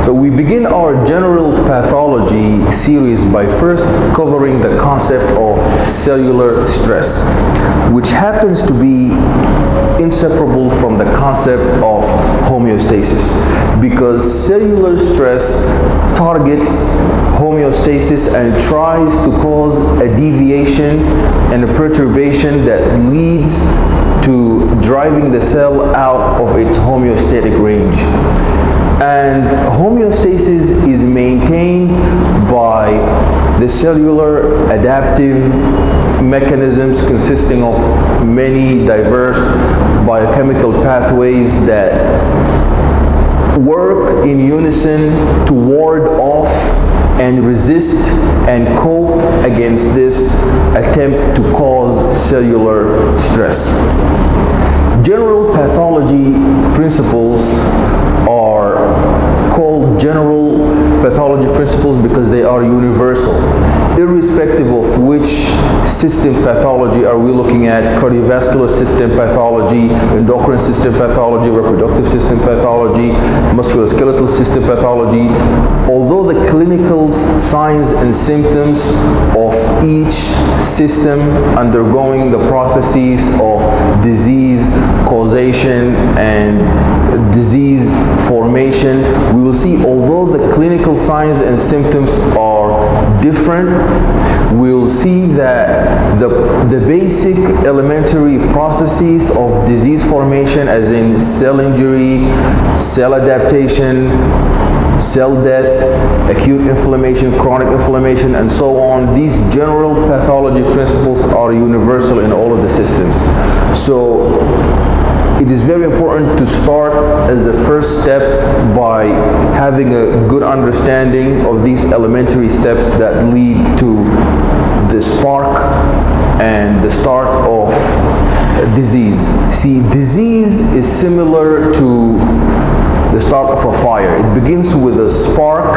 So we begin our general pathology series by first covering the concept of cellular stress, which happens to be inseparable from the concept of homeostasis, because cellular stress targets homeostasis and tries to cause a deviation and a perturbation that leads to driving the cell out of its homeostatic range. And homeostasis is maintained by the cellular adaptive mechanisms consisting of many diverse biochemical pathways that work in unison to ward off and resist and cope against this attempt to cause cellular stress. General pathology principles are called general pathology principles because they are universal, irrespective of which system pathology are we looking at: cardiovascular system pathology, endocrine system pathology, reproductive system pathology, musculoskeletal system pathology. Although the clinical signs and symptoms of each system undergoing the processes of disease causation and disease formation, we will see, although the clinical signs and symptoms are different, we'll see that the basic elementary processes of disease formation, as in cell injury, cell adaptation, cell death, acute inflammation, chronic inflammation, and so on, these general pathology principles are universal in all of the systems. So it is very important to start as a first step by having a good understanding of these elementary steps that lead to the spark and the start of disease. See, disease is similar to the start of a fire. It begins with a spark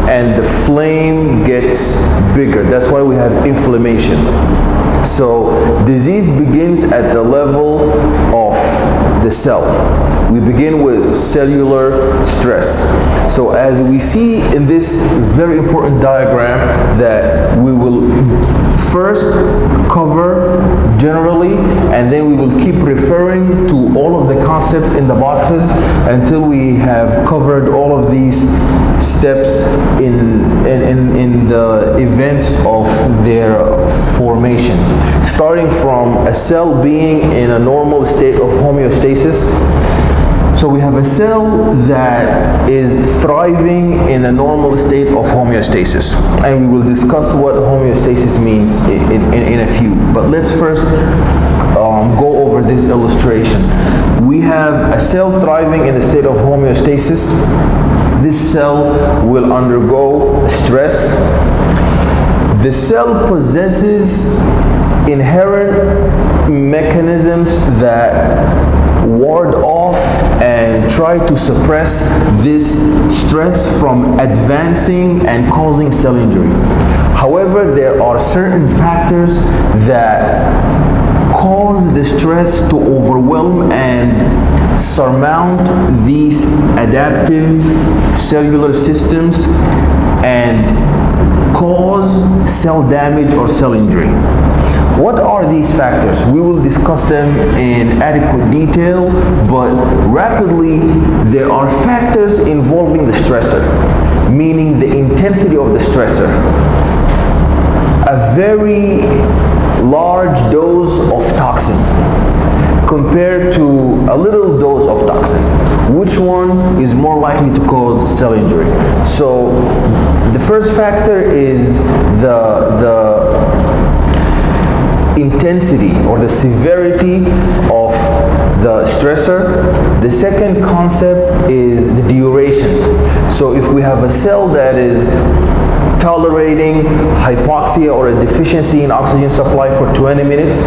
and the flame gets bigger. That's why we have inflammation. So disease begins at the level of the cell. We begin with cellular stress. So as we see in this very important diagram, that we will first cover generally, and then we will keep referring to all of the concepts in the boxes until we have covered all of these steps in the events of their formation, starting from a cell being in a normal state of homeostasis. So we have a cell that is thriving in a normal state of homeostasis, and we will discuss what homeostasis means in a few. But let's first go over this illustration. We have a cell thriving in a state of homeostasis. This cell will undergo stress. The cell possesses inherent mechanisms that ward off and try to suppress this stress from advancing and causing cell injury. However, there are certain factors that cause the stress to overwhelm and surmount these adaptive cellular systems and cause cell damage or cell injury. What are these factors? We will discuss them in adequate detail, but rapidly, there are factors involving the stressor, meaning the intensity of the stressor. A very large dose of toxin compared to a little dose of toxin. Which one is more likely to cause cell injury? So the first factor is the intensity or the severity of the stressor. The second concept is the duration. So if we have a cell that is tolerating hypoxia or a deficiency in oxygen supply for 20 minutes,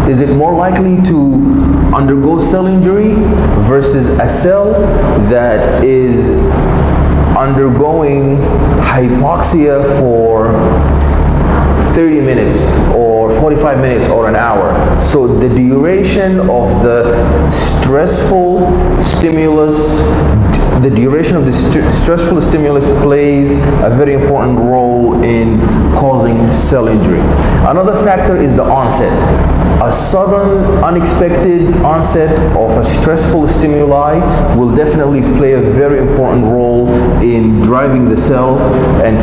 is it more likely to undergo cell injury versus a cell that is undergoing hypoxia for 30 minutes or 45 minutes or an hour? So the duration of the stressful stimulus the duration of the stressful stimulus plays a very important role in causing cell injury. Another factor is the onset. A sudden, unexpected onset of a stressful stimuli will definitely play a very important role in driving the cell and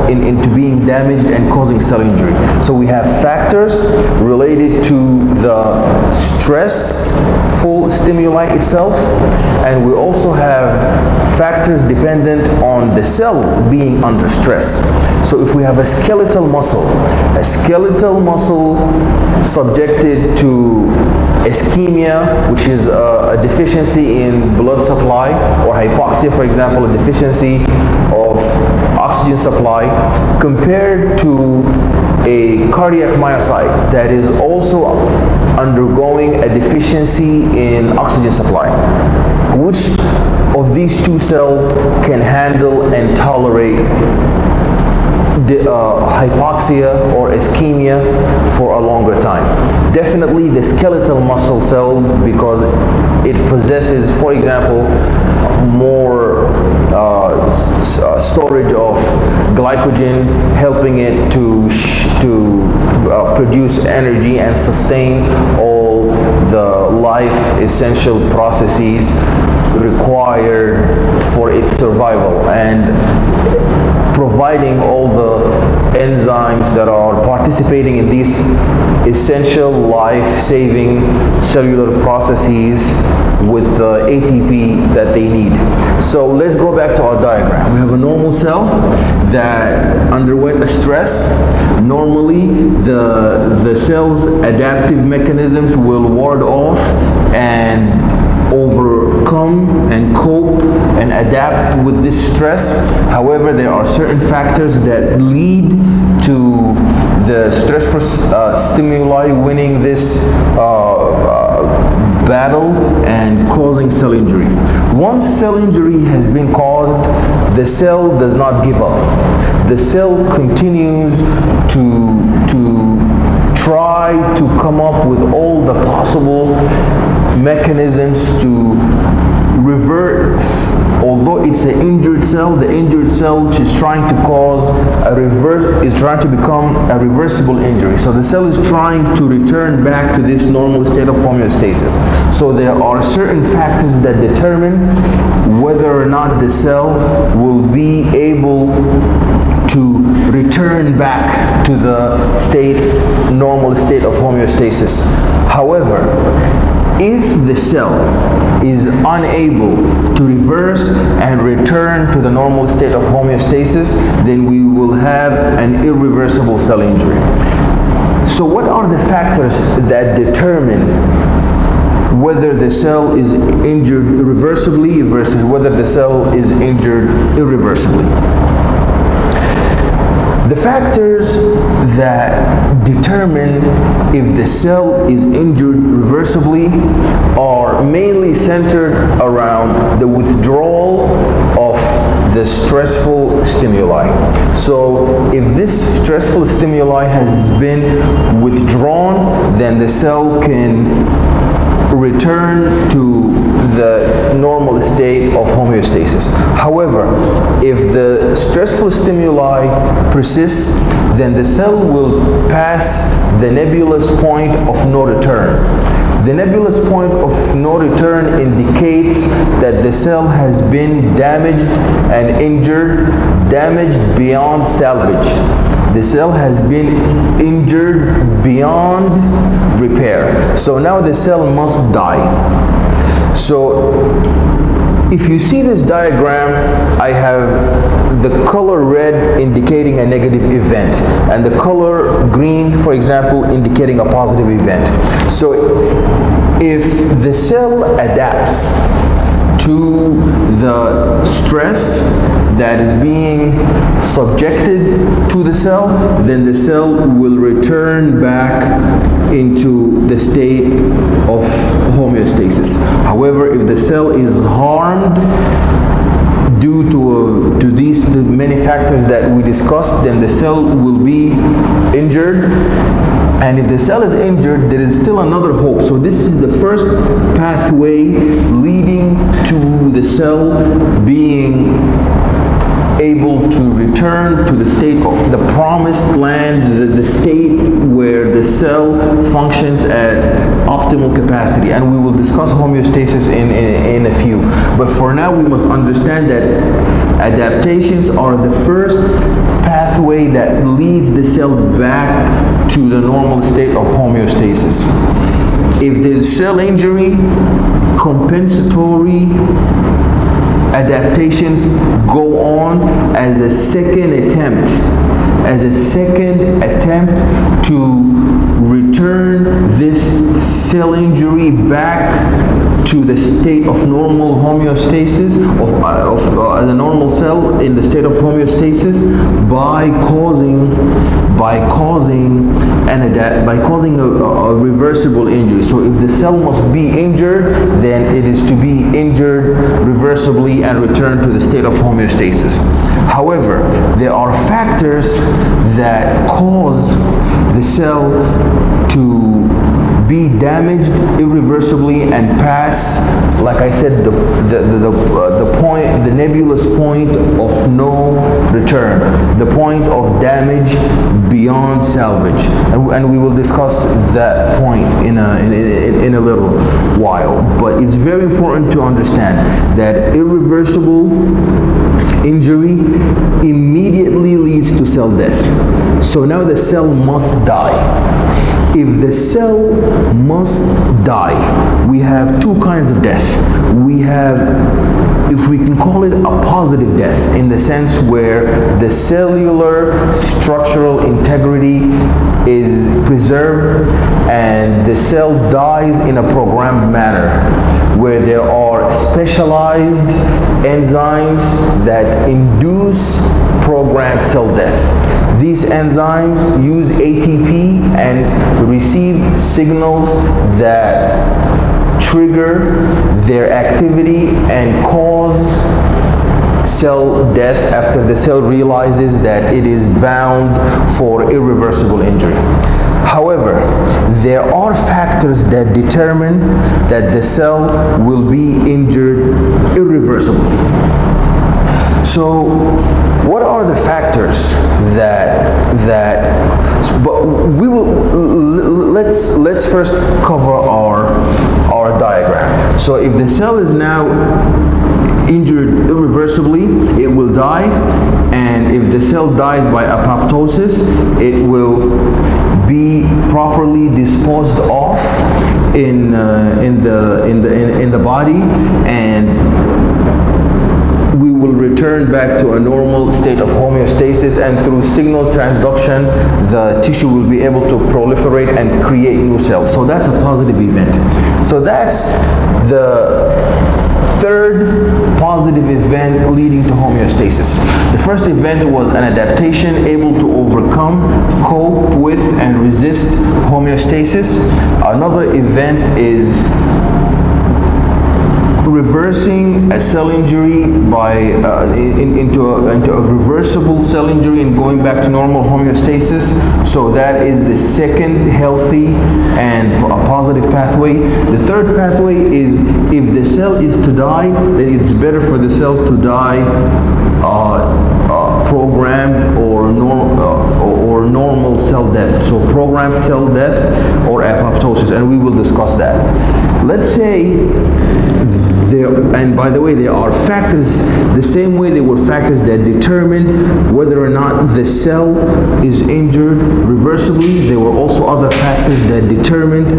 into being damaged and causing cell injury. So we have factors related to the stressful stimuli itself, and we also have factors dependent on the cell being under stress. So if we have a skeletal muscle subjected to ischemia, which is a deficiency in blood supply, or hypoxia, for example, a deficiency of oxygen supply, compared to a cardiac myocyte that is also undergoing a deficiency in oxygen supply. Which of these two cells can handle and tolerate hypoxia or ischemia for a longer time? Definitely the skeletal muscle cell, because it possesses, for example, more storage of glycogen, helping it to produce energy and sustain all the life essential processes required for its survival, and providing all the enzymes that are participating in these essential life-saving cellular processes with the ATP that they need. So let's go back to our diagram. We have a normal cell that underwent a stress. Normally, the cell's adaptive mechanisms will ward off and overcome and cope and adapt with this stress. However, there are certain factors that lead to the stressful stimuli winning this battle and causing cell injury. Once cell injury has been caused, the cell does not give up. The cell continues to try to come up with all the possible mechanisms to revert. Although it's an injured cell, the injured cell is trying to cause trying to become a reversible injury. So the cell is trying to return back to this normal state of homeostasis. So there are certain factors that determine whether or not the cell will be able to return back to the normal state of homeostasis. However, if the cell is unable to reverse and return to the normal state of homeostasis, then we will have an irreversible cell injury. So what are the factors that determine whether the cell is injured irreversibly versus whether the cell is injured irreversibly? The factors that determine if the cell is injured reversibly are mainly centered around the withdrawal of the stressful stimuli. So if this stressful stimuli has been withdrawn, then the cell can return to the normal state of homeostasis. However, if the stressful stimuli persists, then the cell will pass the nebulous point of no return. The nebulous point of no return indicates that the cell has been damaged and injured, damaged beyond salvage. The cell has been injured beyond repair. So now the cell must die. So if you see this diagram, I have the color red indicating a negative event and the color green, for example, indicating a positive event. So if the cell adapts to the stress that is being subjected to the cell, then the cell will return back into the state of homeostasis. However, if the cell is harmed due to these these the many factors that we discussed, then the cell will be injured. And if the cell is injured, there is still another hope. So this is the first pathway leading to the cell being able to return to the state of the promised land, the state where the cell functions at optimal capacity. And we will discuss homeostasis in a few. But for now, we must understand that adaptations are the first pathway that leads the cell back to the normal state of homeostasis. If there's cell injury, compensatory adaptations go on as a second attempt to return this cell injury back to the state of normal homeostasis, of the normal cell in the state of homeostasis by causing a reversible injury. So if the cell must be injured, then it is to be injured reversibly and return to the state of homeostasis. However, there are factors that cause the cell to be damaged irreversibly and pass, like I said, the point, the nebulous point of no return, the point of damage beyond salvage, and we will discuss that point in a little while. But it's very important to understand that irreversible injury immediately leads to cell death. So now the cell must die. If the cell must die, we have two kinds of death. We have, if we can call it a positive death, in the sense where the cellular structural integrity is preserved and the cell dies in a programmed manner, where there are specialized enzymes that induce programmed cell death. These enzymes use ATP and receive signals that trigger their activity and cause cell death after the cell realizes that it is bound for irreversible injury. However, there are factors that determine that the cell will be injured irreversibly. So, what are the factors but we will, let's first cover our diagram. So if the cell is now injured irreversibly, it will die, and if the cell dies by apoptosis, it will be properly disposed of in the body, and we will return back to a normal state of homeostasis, and through signal transduction, the tissue will be able to proliferate and create new cells. So that's a positive event. So that's the third positive event leading to homeostasis. The first event was an adaptation able to overcome, cope with, and resist homeostasis. Another event is reversing a cell injury by into a reversible cell injury and going back to normal homeostasis. So that is the second healthy and a positive pathway. The third pathway is if the cell is to die, then it's better for the cell to die programmed or normal cell death. So programmed cell death or apoptosis, and we will discuss that. Let's say and by the way, there are factors, the same way there were factors that determined whether or not the cell is injured reversibly, there were also other factors that determined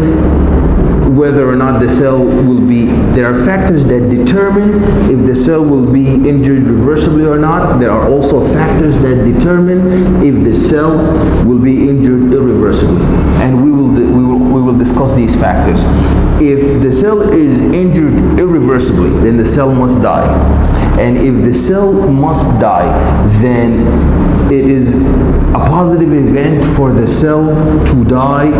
whether or not the cell will be, there are factors that determine if the cell will be injured reversibly or not. There are also factors that determine if the cell will be injured irreversibly. And we will discuss these factors. If the cell is injured irreversibly, then the cell must die. And if the cell must die, then it is a positive event for the cell to die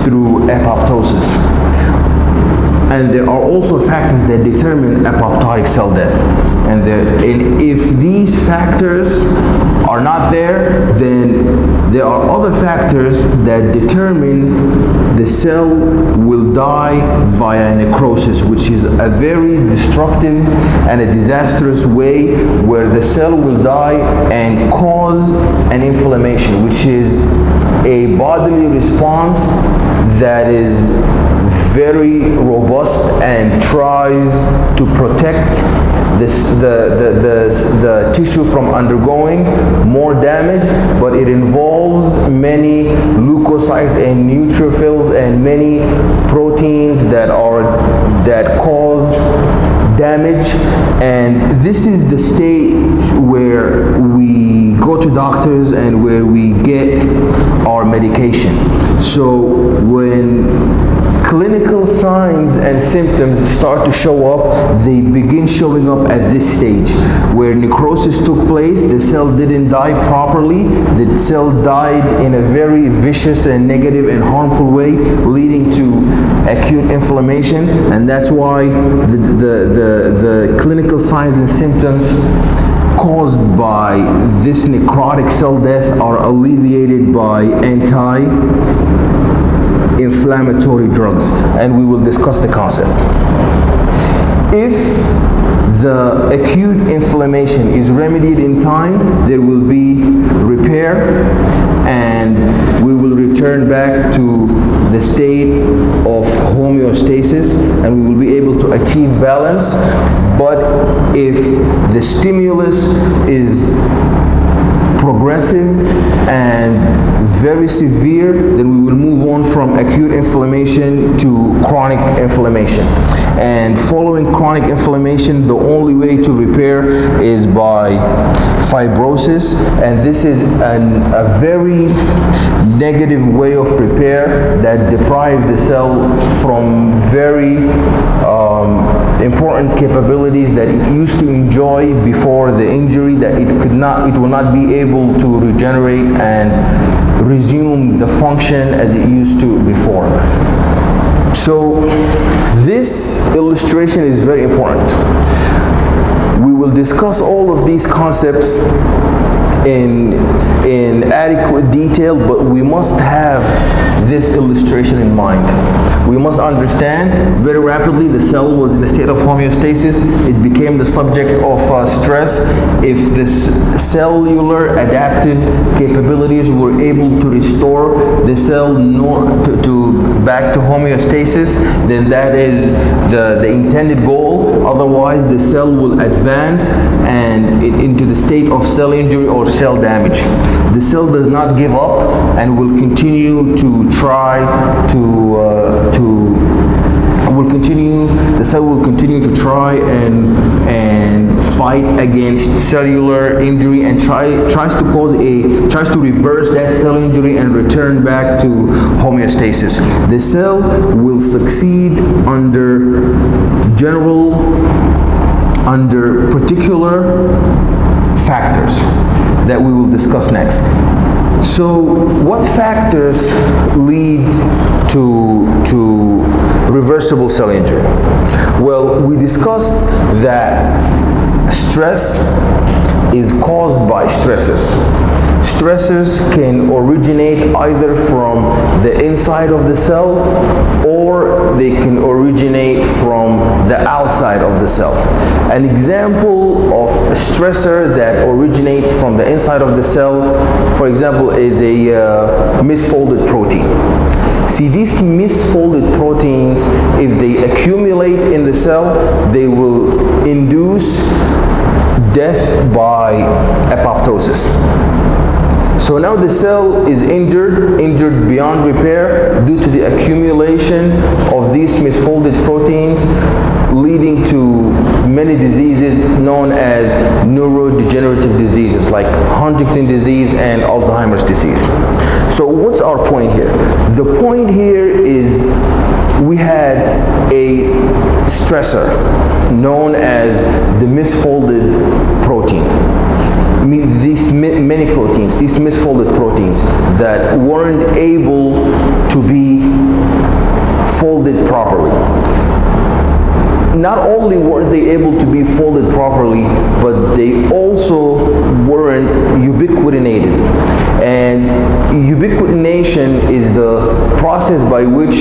through apoptosis. And there are also factors that determine apoptotic cell death. And if these factors are not there, then there are other factors that determine the cell will die via necrosis, which is a very destructive and a disastrous way where the cell will die and cause an inflammation, which is a bodily response that is very robust and tries to protect the tissue from undergoing more damage, but it involves many leukocytes and neutrophils and many proteins that cause damage. And this is the stage where we go to doctors and where we get our medication. So when clinical signs and symptoms start to show up, they begin showing up at this stage where necrosis took place, the cell didn't die properly, the cell died in a very vicious and negative and harmful way, leading to acute inflammation. And that's why the clinical signs and symptoms caused by this necrotic cell death are alleviated by anti-inflammatory drugs, and we will discuss the concept. If the acute inflammation is remedied in time, there will be repair and we will return back to the state of homeostasis and we will be able to achieve balance. But if the stimulus is progressive and very severe, then we will move on from acute inflammation to chronic inflammation. And following chronic inflammation, the only way to repair is by fibrosis, and this is a very negative way of repair that deprives the cell from very important capabilities that it used to enjoy before the injury, that it will not be able to regenerate and resume the function as it used to before. So this illustration is very important. We will discuss all of these concepts in adequate detail, but we must have this illustration in mind. We must understand very rapidly the cell was in a state of homeostasis. It became the subject of stress. If this cellular adaptive capabilities were able to restore the cell back to homeostasis, then that is the intended goal. Otherwise, the cell will advance and into the state of cell injury or cell damage. The cell does not give up and will continue to try the cell will continue to try and fight against cellular injury and tries to reverse that cell injury and return back to homeostasis. The cell will succeed under particular factors that we will discuss next. So what factors lead to reversible cell injury? Well, we discussed that stress is caused by stressors. Stressors can originate either from the inside of the cell or they can originate from the outside of the cell. An example of a stressor that originates from the inside of the cell, for example, is a misfolded protein. See, these misfolded proteins, if they accumulate in the cell, they will induce death by apoptosis. So now the cell is injured beyond repair due to the accumulation of these misfolded proteins, leading to many diseases known as neurodegenerative diseases like Huntington disease and Alzheimer's disease. So what's our point here? The point here is we had a stressor known as the misfolded protein. These many proteins, these misfolded proteins that weren't able to be folded properly. Not only weren't they able to be folded properly, but they also process by which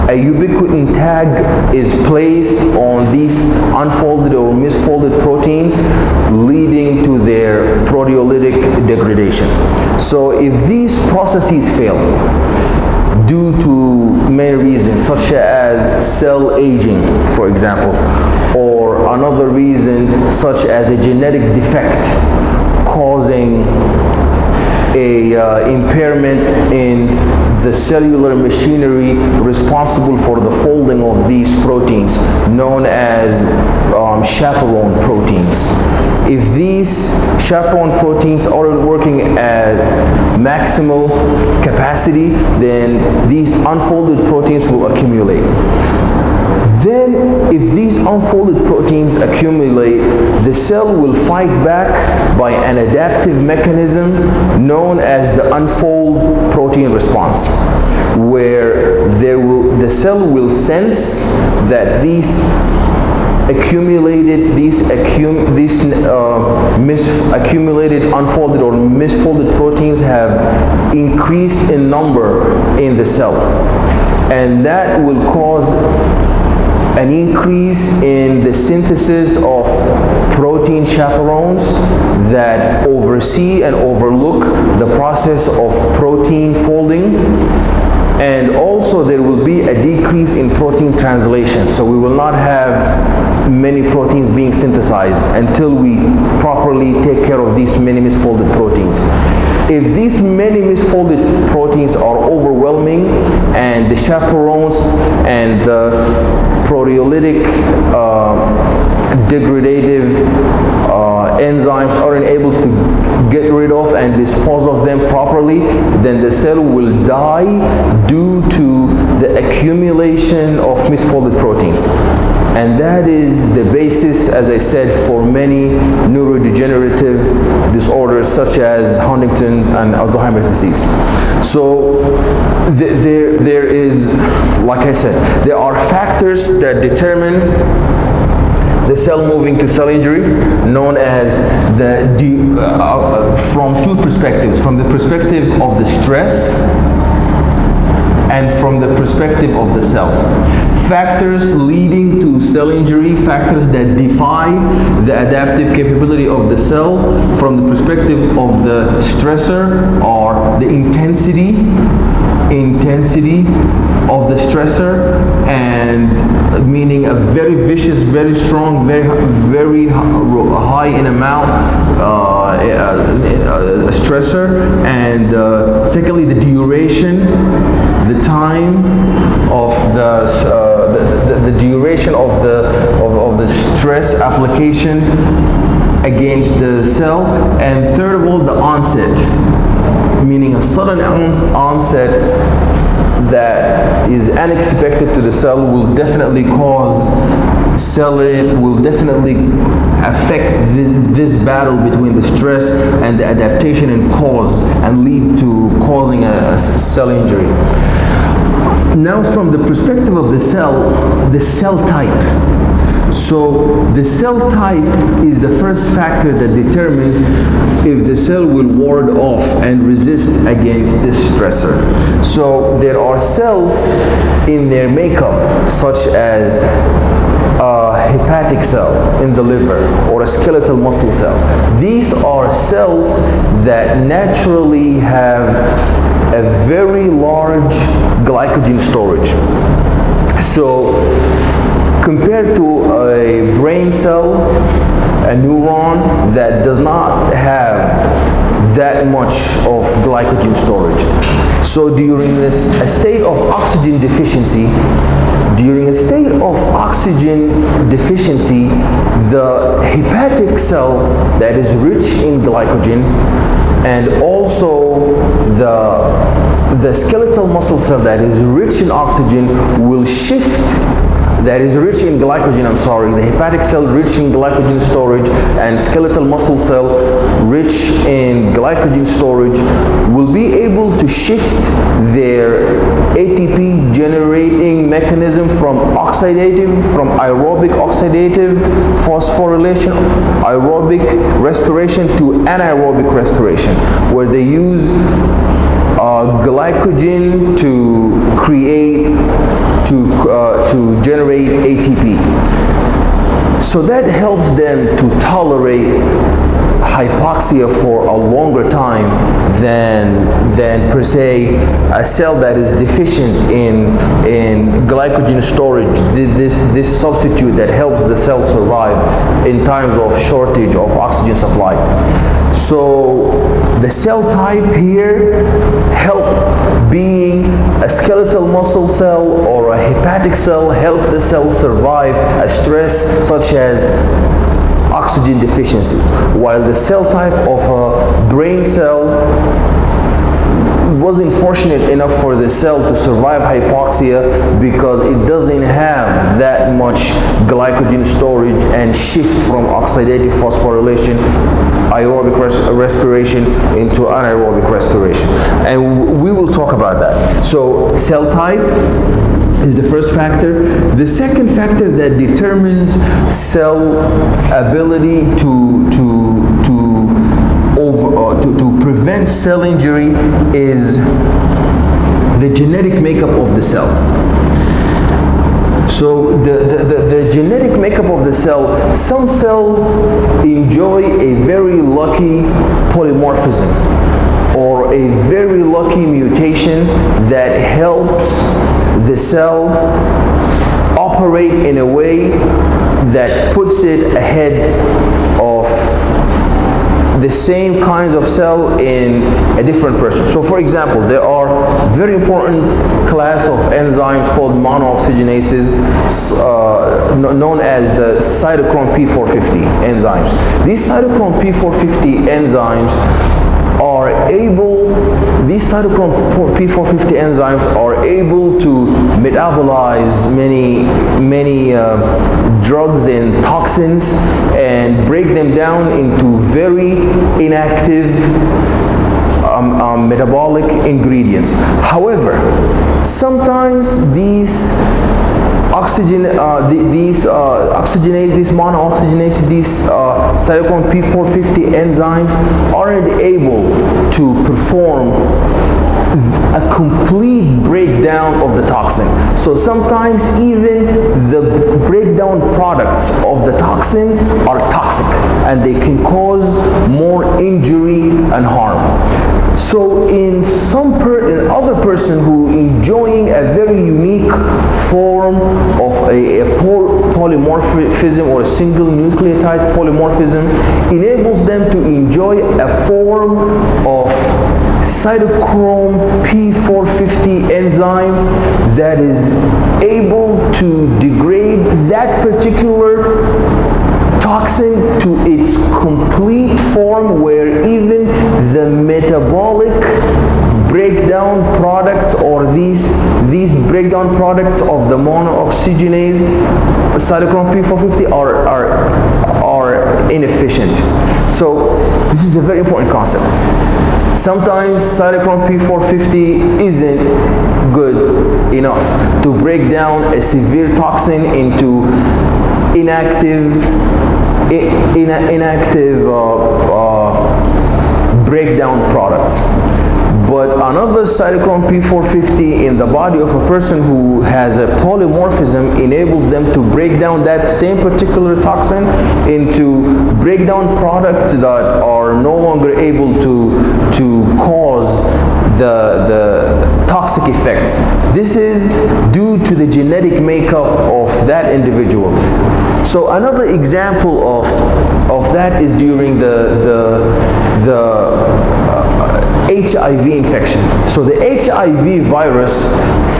a ubiquitin tag is placed on these unfolded or misfolded proteins, leading to their proteolytic degradation. So if these processes fail due to many reasons, such as cell aging, for example, or another reason such as a genetic defect causing a impairment in the cellular machinery responsible for the folding of these proteins, known as chaperone proteins. If these chaperone proteins aren't working at maximal capacity, then these unfolded proteins will accumulate. Then, if these unfolded proteins accumulate, the cell will fight back by an adaptive mechanism known as the unfold protein response, where the cell will sense that these accumulated unfolded or misfolded proteins have increased in number in the cell, and that will cause an increase in the synthesis of protein chaperones that oversee and overlook the process of protein folding. And also there will be a decrease in protein translation. So we will not have many proteins being synthesized until we properly take care of these many misfolded proteins. If these many misfolded proteins are overwhelming and the chaperones and the proteolytic degradative enzymes aren't able to get rid of and dispose of them properly, then the cell will die due to the accumulation of misfolded proteins. And that is the basis, as I said, for many neurodegenerative disorders such as Huntington's and Alzheimer's disease. So there is, like I said, there are factors that determine the cell moving to cell injury, known as from two perspectives, from the perspective of the stress and from the perspective of the cell. Factors leading to cell injury, factors that defy the adaptive capability of the cell from the perspective of the stressor, are the intensity of the stressor, and meaning a very vicious, very strong, very high in amount stressor, and secondly the duration, the time of the duration of the stress application against the cell, and third of all the onset, meaning a sudden onset that is unexpected to the cell will definitely affect this battle between the stress and the adaptation and lead to causing a cell injury. Now from the perspective of the cell type. So the cell type is the first factor that determines if the cell will ward off and resist against this stressor. So there are cells in their makeup, such as a hepatic cell in the liver or a skeletal muscle cell. These are cells that naturally have a very large glycogen storage. So compared to a brain cell, a neuron that does not have that much of glycogen storage. So during a state of oxygen deficiency, the hepatic cell that is rich in glycogen, and also the skeletal muscle cell that is rich in oxygen will shift, that is rich in glycogen, the hepatic cell rich in glycogen storage and skeletal muscle cell rich in glycogen storage will be able to shift their ATP generating mechanism from aerobic oxidative phosphorylation, aerobic respiration to anaerobic respiration, where they use glycogen to generate ATP. So that helps them to tolerate hypoxia for a longer time than per se a cell that is deficient in glycogen storage, this substitute that helps the cell survive in times of shortage of oxygen supply. So the cell type here help being a skeletal muscle cell or a hepatic cell, help the cell survive a stress such as oxygen deficiency, while the cell type of a brain cell wasn't fortunate enough for the cell to survive hypoxia because it doesn't have that much glycogen storage and shift from oxidative phosphorylation, aerobic respiration into anaerobic respiration. And we will talk about that. So cell type is the first factor. The second factor that determines cell ability to prevent cell injury is the genetic makeup of the cell. So the genetic makeup of the cell, some cells enjoy a very lucky polymorphism or a very lucky mutation that helps the cell operate in a way that puts it ahead of the same kinds of cell in a different person. So for example, there are very important class of enzymes called monooxygenases, known as the cytochrome P450 enzymes. These cytochrome P450 enzymes are able, these cytochrome P450 enzymes are able to metabolize many drugs and toxins and break them down into very inactive metabolic ingredients. However, sometimes these monooxygenases, these cytochrome P450 enzymes aren't able to perform a complete breakdown of the toxin. So sometimes even the breakdown products of the toxin are toxic and they can cause more injury and harm. So in other person who enjoying a very unique form of a polymorphism or a single nucleotide polymorphism enables them to enjoy a form of cytochrome P450 enzyme that is able to degrade that particular toxin to its complete form, where even the metabolic breakdown products or these breakdown products of the monooxygenase cytochrome P450 are inefficient. So this is a very important concept. Sometimes cytochrome P450 isn't good enough to break down a severe toxin into inactive breakdown products. But another cytochrome P450 in the body of a person who has a polymorphism enables them to break down that same particular toxin into breakdown products that are no longer able to cause the toxic effects. This is due to the genetic makeup of that individual. So another example of that is during the HIV infection. So the HIV virus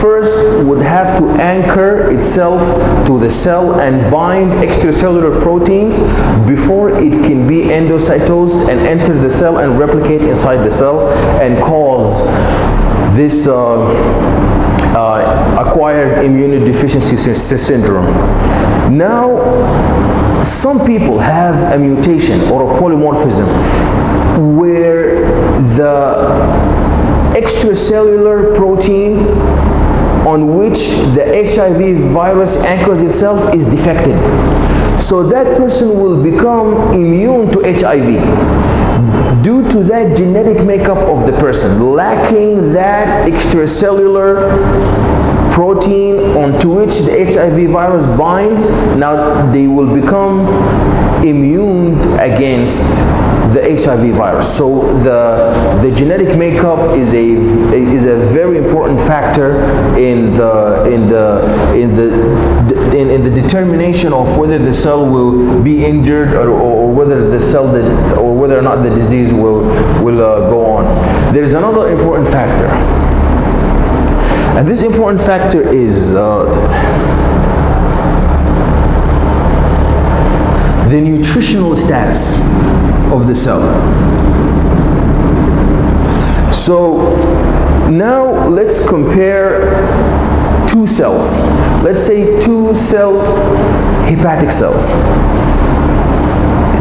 first would have to anchor itself to the cell and bind extracellular proteins before it can be endocytosed and enter the cell and replicate inside the cell and cause this acquired immunodeficiency syndrome. Now, some people have a mutation or a polymorphism where the extracellular protein on which the HIV virus anchors itself is defected. So that person will become immune to HIV due to that genetic makeup of the person, lacking that extracellular protein onto which the HIV virus binds, now they will become immune against the HIV virus. So the genetic makeup is a very important factor in the determination of whether the cell will be injured or whether the cell or whether or not the disease will go on. There is another important factor, and this important factor is the nutritional status of the cell. So now let's compare two cells. Let's say two cells, hepatic cells.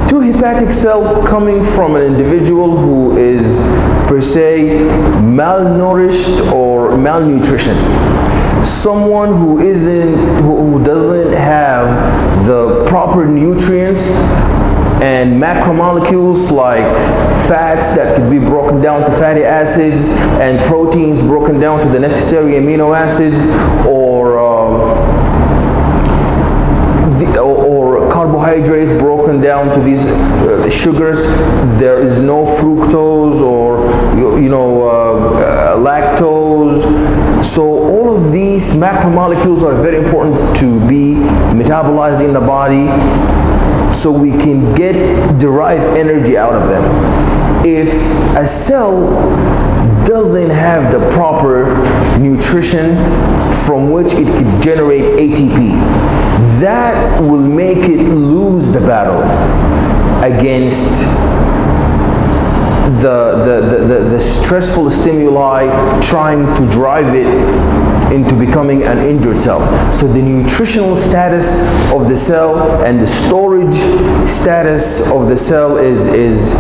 Two hepatic cells coming from an individual who is per se malnourished or malnutrition. Someone who doesn't have the proper nutrients and macromolecules like fats that could be broken down to fatty acids and proteins broken down to the necessary amino acids, or carbohydrates broken down to these sugars. There is no fructose or lactose. So all of these macromolecules are very important to be metabolized in the body, so we can derive energy out of them. If a cell doesn't have the proper nutrition from which it could generate ATP, that will make it lose the battle against the stressful stimuli trying to drive it into becoming an injured cell. So the nutritional status of the cell and the storage status of the cell is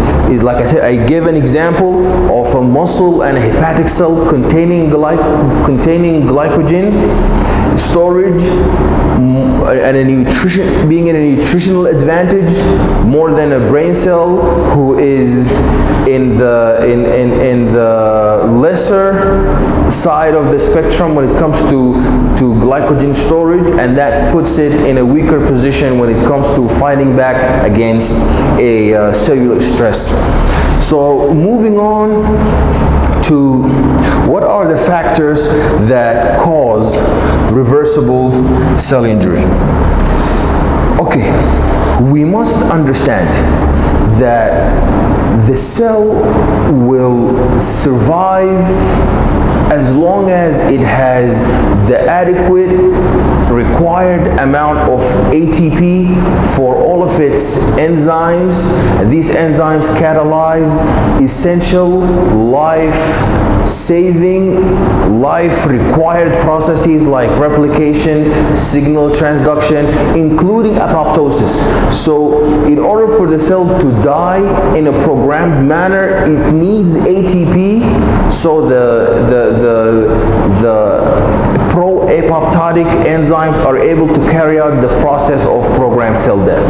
like I said. I gave an example of a muscle and a hepatic cell containing glycogen storage and being in a nutritional advantage more than a brain cell who is in the lesser side of the spectrum when it comes to glycogen storage, and that puts it in a weaker position when it comes to fighting back against a cellular stress. So moving on to what are the factors that cause reversible cell injury. Okay, we must understand that the cell will survive as long as it has the adequate required amount of ATP for all of its enzymes. These enzymes catalyze essential life-saving, life-required processes like replication, signal transduction, including apoptosis. So in order for the cell to die in a programmed manner, it needs ATP, so the pro-apoptotic enzymes are able to carry out the process of programmed cell death.